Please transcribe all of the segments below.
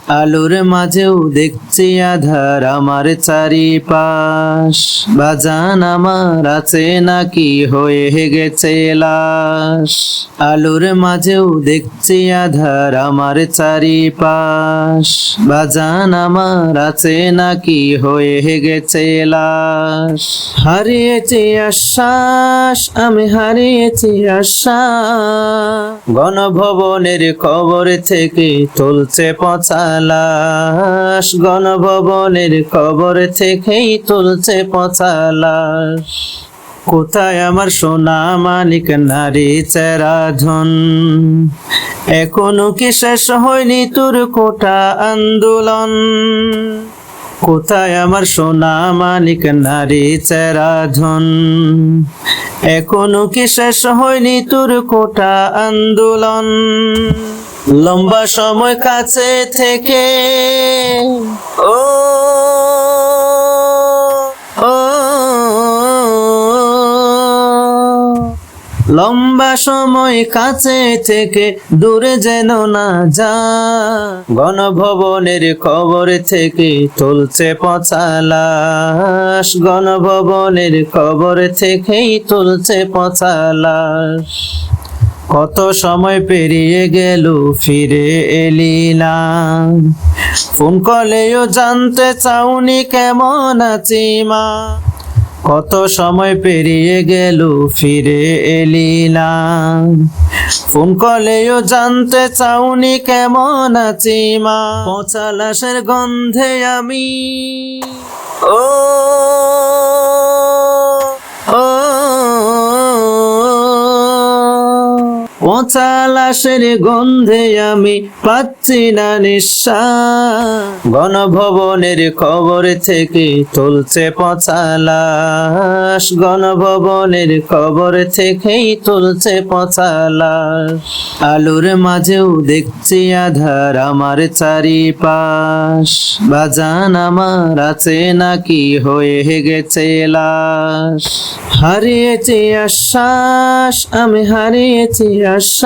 আলোর মাঝেও দেখছি আধার আমার চারিপাশ, বাজান আমার আছে নাকি হয়ে গেছে লাশ। আলোর মাঝেও দেখছি আধার আমার চারিপাশ, বাজান আমার আছে নাকি হয়ে গেছে লাশ। হারিয়েছি আশ্বাস, আমি হারিয়েছি আশ্বাস, গণভবনের কবর থেকে তুলছে পচা লাশ, গণভবনের কবর থেকেই তুলছে পচা লাশ। কোথায় আমার সোনা মানিক নারী চেরা ধন, এখনো কি শেষ হয়নি তোর কোটা আন্দোলন? কোথায় আমার সোনা মানিক নারী চেরা ধন, এখনো কি শেষ হয়নি তোর কোটা আন্দোলন? লম্বা সময় কাছে থেকে ও ও লম্বা সময় কাছে থেকে দূরে যেন না যা, গণভবনের কবর থেকে তুলছে পচা লাশ, গণভবনের কবর থেকেই তুলছে পচা লাশ। কত সময় পেরিয়ে গেল ফিরে এলি না, ফোন কলেও জানতে চাওনি কেমন আছি মা। কত সময় পেরিয়ে গেল ফিরে এলি না, ফোন কলেও জানতে চাওনি কেমন আছি মা। পচা লাশের গন্ধে আমি ও ও পচা লাশের গন্ধে আমি পাচ্ছি না নিঃশ্বাস, গণভবনের কবর থেকে তুলছে পচা লাশ, গণভবনের কবর থেকেই তুলছে পচা লাশ। আলোর মাঝেও দেখছি আধার আমার চারিপাশ, বাজান আমার আছে নাকি হয়ে গেছে লাশ। হারিয়েছি আশ্বাস, আমি হারিয়েছি আশ্বাস,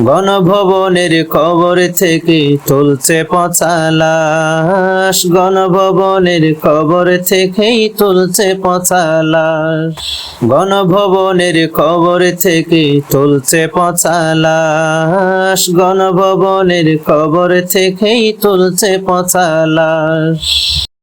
গণভবনের কবর থেকে তুলছে পচা লাশ, গণভবনের কবর থেকেই তুলছে পচা লাশ, গণভবনের কবর থেকে তুলছে পচা লাশ, গণভবনের কবর থেকেই তুলছে পচা লাশ।